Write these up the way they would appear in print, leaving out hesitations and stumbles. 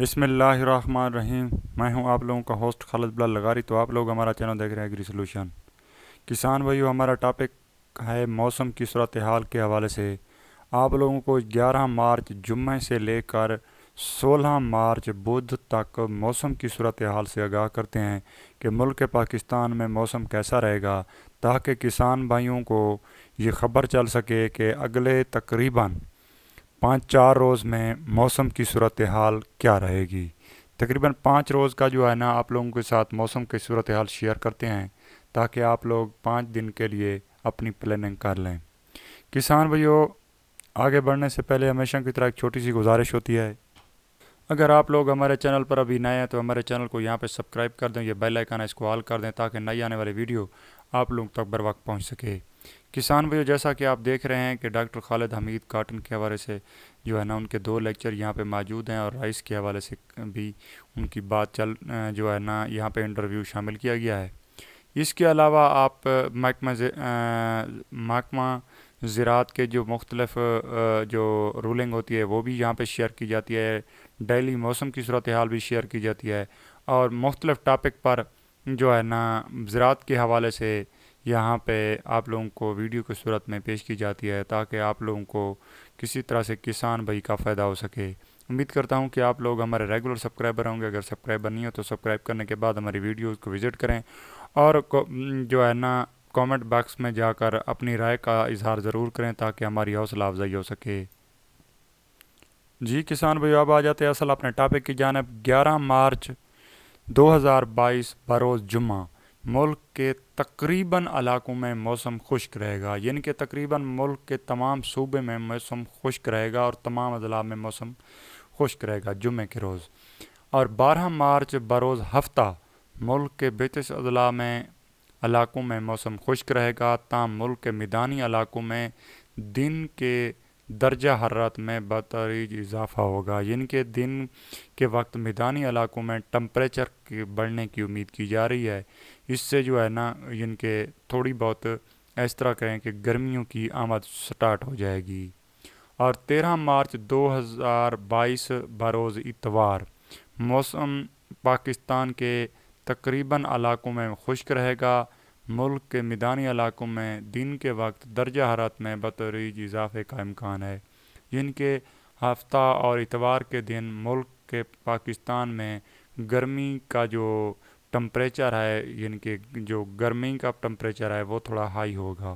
بسم اللہ الرحمن الرحیم۔ میں ہوں آپ لوگوں کا ہوسٹ خالد بلال لغاری۔ تو آپ لوگ ہمارا چینل دیکھ رہے ہیں ایگری سلوشن۔ کسان بھائیو، ہمارا ٹاپک ہے موسم کی صورتحال کے حوالے سے۔ آپ لوگوں کو 11 مارچ جمعہ سے لے کر 16 مارچ بدھ تک موسم کی صورتحال سے آگاہ کرتے ہیں کہ ملک پاکستان میں موسم کیسا رہے گا، تاکہ کسان بھائیوں کو یہ خبر چل سکے کہ اگلے تقریباً 5-4 روز میں موسم کی صورتحال کیا رہے گی۔ تقریباً 5 روز کا جو ہے نا، آپ لوگوں کے ساتھ موسم کی صورتحال شیئر کرتے ہیں تاکہ آپ لوگ 5 دن کے لیے اپنی پلاننگ کر لیں۔ کسان بھائیو، آگے بڑھنے سے پہلے ہمیشہ کی طرح ایک چھوٹی سی گزارش ہوتی ہے، اگر آپ لوگ ہمارے چینل پر ابھی نئے ہیں تو ہمارے چینل کو یہاں پہ سبسکرائب کر دیں، یہ بیل آئیکن ہے اس کو آل کر دیں تاکہ نئی آنے والی ویڈیو آپ لوگوں تک بر وقت پہنچ سکے۔ کسان بھائیو، جیسا کہ آپ دیکھ رہے ہیں کہ ڈاکٹر خالد حمید کاٹن کے حوالے سے جو ہے نا، ان کے 2 لیکچر یہاں پہ موجود ہیں، اور رائس کے حوالے سے بھی ان کی بات جو ہے نا یہاں پہ انٹرویو شامل کیا گیا ہے۔ اس کے علاوہ آپ محکمہ زراعت کے جو مختلف جو رولنگ ہوتی ہے وہ بھی یہاں پہ شیئر کی جاتی ہے، ڈیلی موسم کی صورتحال بھی شیئر کی جاتی ہے، اور مختلف ٹاپک پر جو ہے نا زراعت کے حوالے سے یہاں پہ آپ لوگوں کو ویڈیو کی صورت میں پیش کی جاتی ہے تاکہ آپ لوگوں کو کسی طرح سے کسان بھائی کا فائدہ ہو سکے۔ امید کرتا ہوں کہ آپ لوگ ہمارے ریگولر سبسکرائبر ہوں گے۔ اگر سبسکرائبر نہیں ہو تو سبسکرائب کرنے کے بعد ہماری ویڈیوز کو وزٹ کریں، اور جو ہے نا کامنٹ باکس میں جا کر اپنی رائے کا اظہار ضرور کریں تاکہ ہماری حوصلہ افزائی ہو سکے۔ جی کسان بھائی، اب آ جاتے ہیں اصل اپنے ٹاپک کی جانب۔ 11 مارچ 2022 بروز جمعہ ملک کے تقریباً علاقوں میں موسم خشک رہے گا، یعنی کہ تقریباً ملک کے تمام صوبے میں موسم خشک رہے گا اور تمام اضلاع میں موسم خشک رہے گا جمعے کے روز۔ اور 12 مارچ بروز ہفتہ ملک کے 32 اضلاع میں علاقوں میں موسم خشک رہے گا، تاہم ملک کے میدانی علاقوں میں دن کے درجہ حرارت میں بتدریج اضافہ ہوگا، یعنی کہ دن کے وقت میدانی علاقوں میں ٹمپریچر کے بڑھنے کی امید کی جا رہی ہے۔ اس سے جو ہے نا یعنی کہ تھوڑی بہت اس طرح کہیں کہ گرمیوں کی آمد سٹارٹ ہو جائے گی۔ اور 13 مارچ 2022 بروز اتوار موسم پاکستان کے تقریباً علاقوں میں خشک رہے گا، ملک کے میدانی علاقوں میں دن کے وقت درجہ حرارت میں بتدریج اضافے کا امکان ہے، یعنی کہ ہفتہ اور اتوار کے دن ملک کے پاکستان میں گرمی کا جو ٹمپریچر ہے، یعنی کہ جو گرمی کا ٹمپریچر ہے وہ تھوڑا ہائی ہوگا۔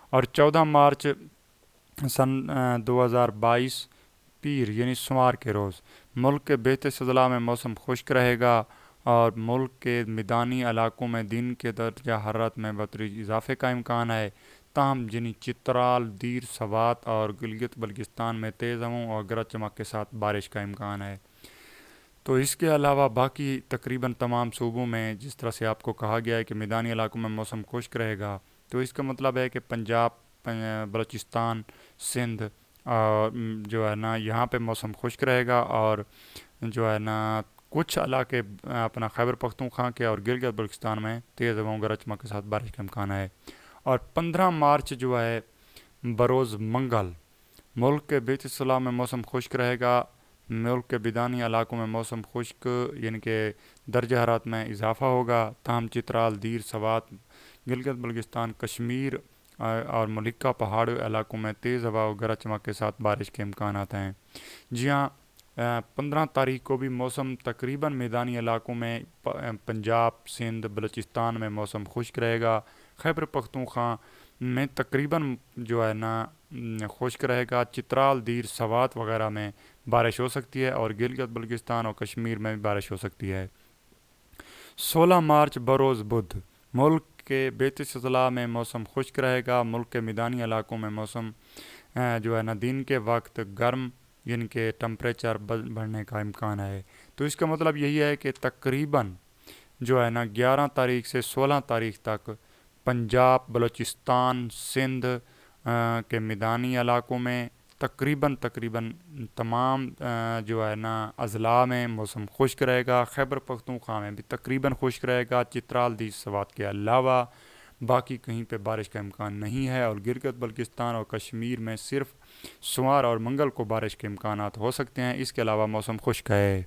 اور 14 مارچ سن 2022 پیر یعنی سوار کے روز ملک کے 32 اضلاع میں موسم خشک رہے گا، اور ملک کے میدانی علاقوں میں دن کے درجہ حرارت میں بتدریج اضافے کا امکان ہے، تاہم چترال، دیر، سوات اور گلگت بلتستان میں تیز ہوائیں اور گرج چمک کے ساتھ بارش کا امکان ہے۔ تو اس کے علاوہ باقی تقریباً تمام صوبوں میں جس طرح سے آپ کو کہا گیا ہے کہ میدانی علاقوں میں موسم خشک رہے گا، تو اس کا مطلب ہے کہ پنجاب، بلوچستان، سندھ اور جو ہے نا یہاں پہ موسم خشک رہے گا، اور جو ہے نا کچھ علاقے اپنا خیبر پختونخوا کے اور گلگت بلتستان میں تیز ہوائیں گرج چمک کے ساتھ بارش کا امکان ہے۔ اور 15 مارچ جو ہے بروز منگل ملک کے 32 اضلاع میں موسم خشک رہے گا، ملک کے میدانی علاقوں میں موسم خشک یعنی کہ درجہ حرارت میں اضافہ ہوگا، تاہم چترال، دیر، سوات، گلگت بلتستان، کشمیر اور ملکہ پہاڑی علاقوں میں تیز ہوا اور گرج چمک کے ساتھ بارش کے امکانات ہیں۔ جی ہاں، 15 تاریخ کو بھی موسم تقریباً میدانی علاقوں میں پنجاب، سندھ، بلوچستان میں موسم خشک رہے گا، خیبر پختونخوا میں تقریباً جو ہے نا خشک رہے گا، چترال، دیر، سوات وغیرہ میں بارش ہو سکتی ہے، اور گلگت بلتستان اور کشمیر میں بھی بارش ہو سکتی ہے۔ 16 مارچ بروز بدھ ملک کے 32 اضلاع میں موسم خشک رہے گا، ملک کے میدانی علاقوں میں موسم جو ہے نا دن کے وقت گرم یعنی کہ ٹمپریچر بڑھنے کا امکان ہے۔ تو اس کا مطلب یہی ہے کہ تقریباً جو ہے نا 11 تاریخ سے 16 تاریخ تک پنجاب، بلوچستان، سندھ کے میدانی علاقوں میں تقریباً تمام جو ہے نا اضلاع میں موسم خشک رہے گا، خیبر پختونخوا میں بھی تقریباً خشک رہے گا، چترال، دیر، سوات کے علاوہ باقی کہیں پہ بارش کا امکان نہیں ہے، اور گلگت بلتستان اور کشمیر میں صرف سوار اور منگل کو بارش کے امکانات ہو سکتے ہیں، اس کے علاوہ موسم خشک ہے۔